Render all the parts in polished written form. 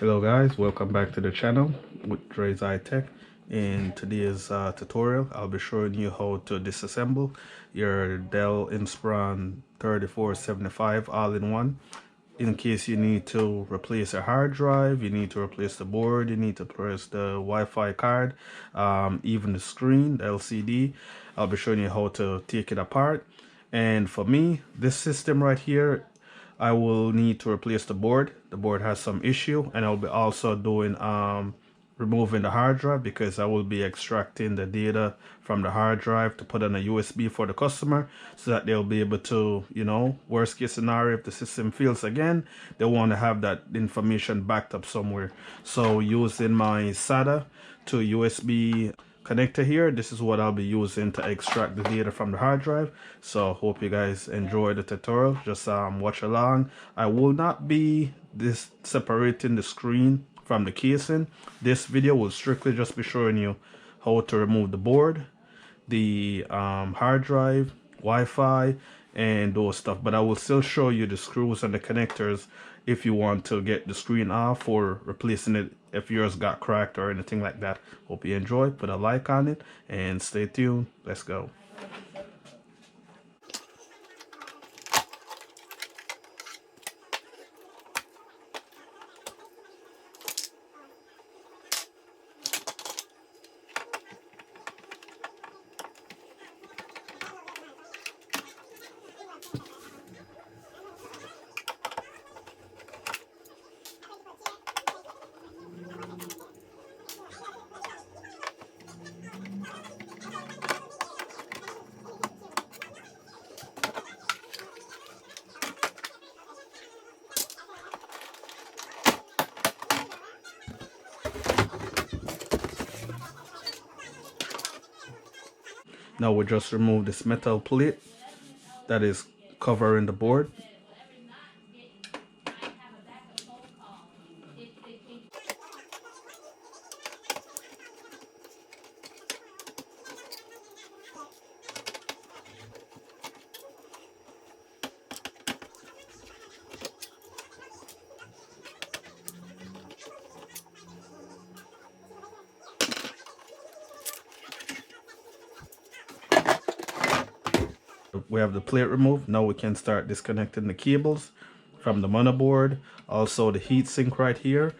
Hello guys, welcome back to the channel with Dre's Tech. In today's tutorial, I'll be showing you how to disassemble your Dell Inspiron 3475 all-in-one. In case you need to replace a hard drive, you need to replace the board, you need to replace the Wi-Fi card, even the screen, the LCD. I'll be showing you how to take it apart. And for me, this system right here, I will need to replace the board. The board has some issue, and I'll be also doing removing the hard drive, because I will be extracting the data from the hard drive to put on a USB for the customer, so that they'll be able to, worst case scenario, if the system fails again, they want to have that information backed up somewhere. So using my SATA to USB connector here, this is what I'll be using to extract the data from the hard drive. So hope you guys enjoy the tutorial. Just watch along. I will not be separating the screen from the casing. This video will strictly just be showing you how to remove the board, the hard drive, Wi-Fi, and those stuff, but I will still show you the screws and the connectors if you want to get the screen off or replacing it if yours got cracked or anything like that. Hope you enjoy. Put a like on it and stay tuned. Let's go. Now we just remove this metal plate that is covering the board. We have the plate removed. Now we can start disconnecting the cables from the motherboard. Also the heatsink right here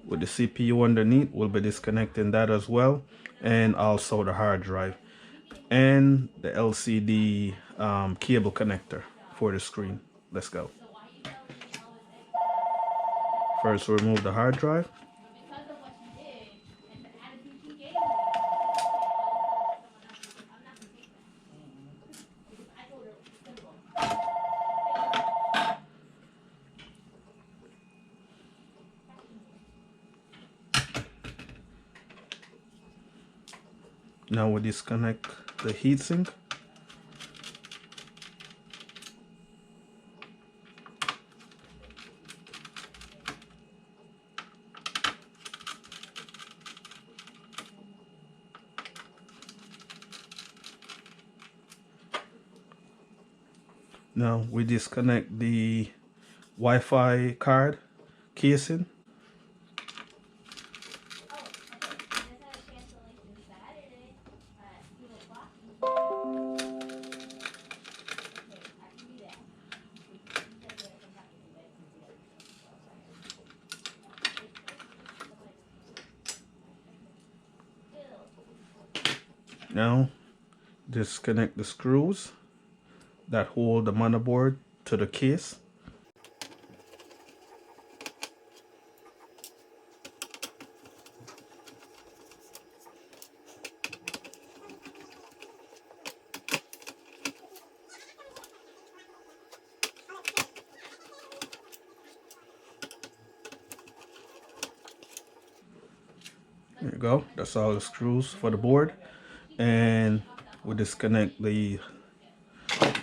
with the CPU underneath, we'll be disconnecting that as well. And also the hard drive and the LCD cable connector for the screen. Let's go. First, remove the hard drive. Now we disconnect the heatsink. Now we disconnect the Wi-Fi card casing. Now disconnect the screws that hold the motherboard to the case. There you go. That's all the screws for the board. And we disconnect the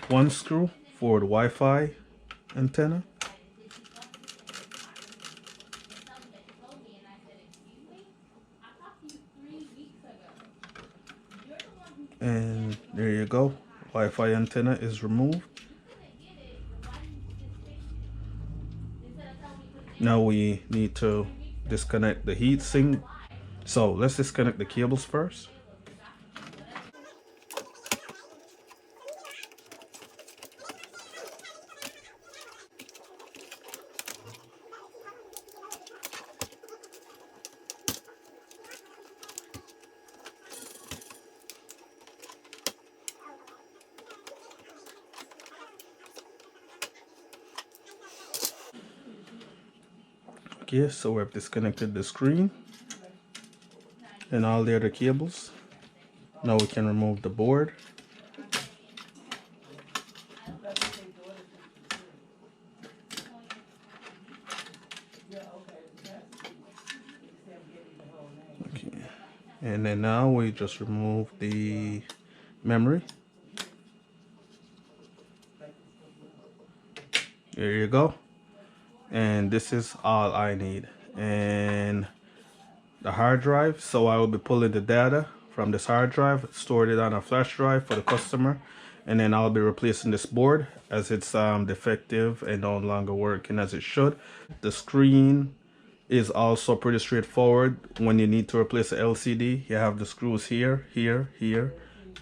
one screw for the Wi-Fi antenna. And there you go. Wi-Fi antenna is removed. Now we need to disconnect the heat sink. So let's disconnect the cables first. Okay, so we've disconnected the screen and all the other cables. Now we can remove the board. Okay. And then now we just remove the memory. There you go. And this is all I need. And the hard drive, so I will be pulling the data from this hard drive, stored it on a flash drive for the customer, and then I'll be replacing this board as it's defective and no longer working as it should. The screen is also pretty straightforward. When you need to replace the LCD, you have the screws here, here, here,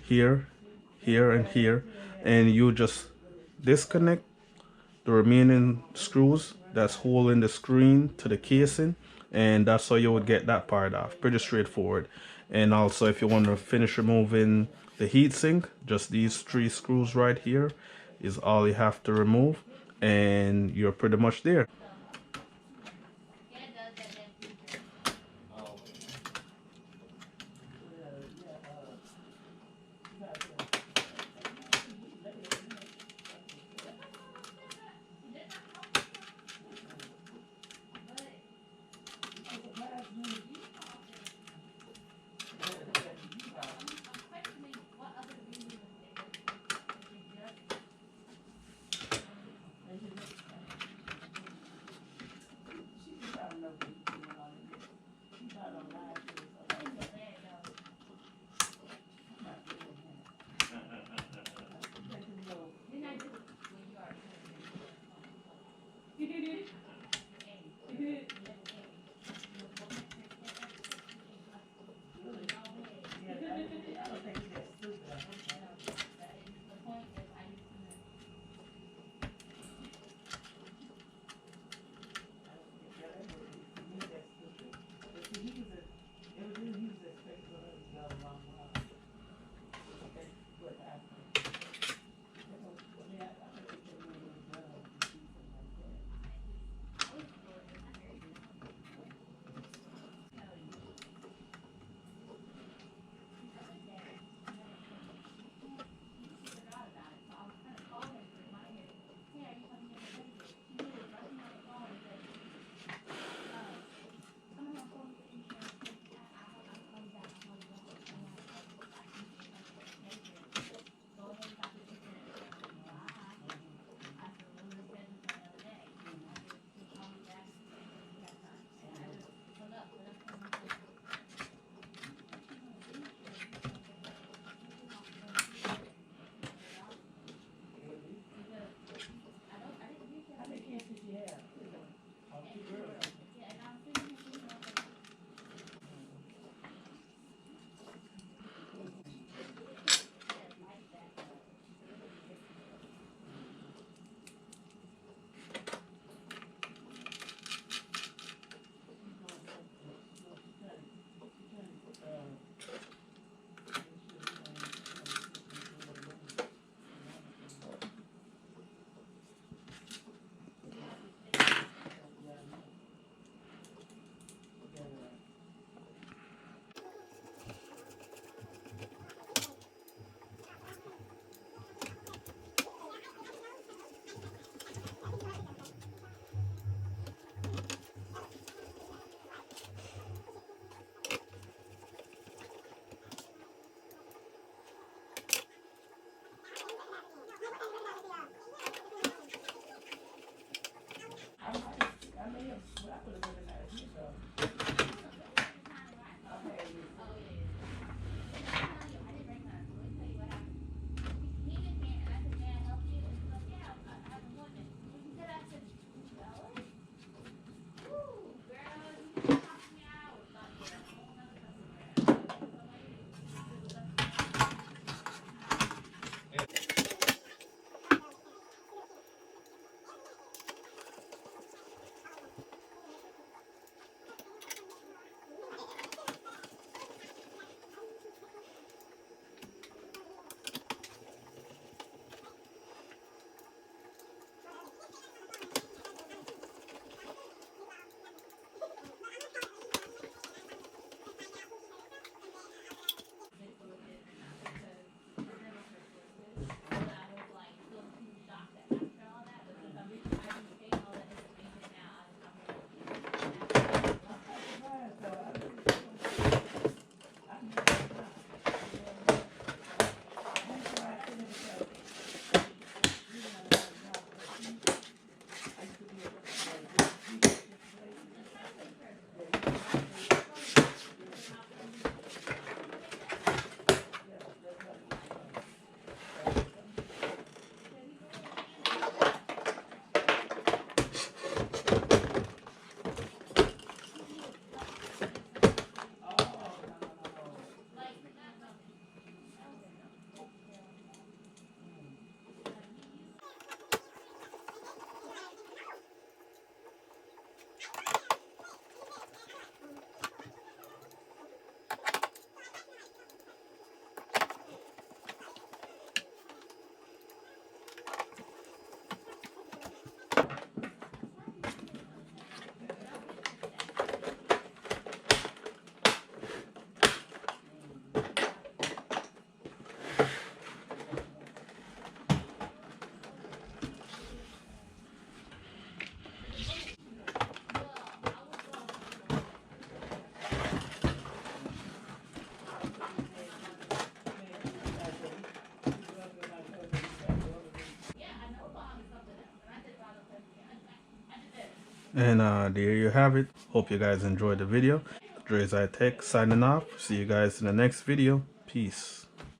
here, here, and here, and you just disconnect the remaining screws that's holding the screen to the casing, and that's how you would get that part off. Pretty straightforward. And also, if you want to finish removing the heatsink, just these 3 screws right here is all you have to remove, and you're pretty much there. And there you have it. Hope you guys enjoyed the video. Dre's Tech signing off. See you guys in the next video. Peace.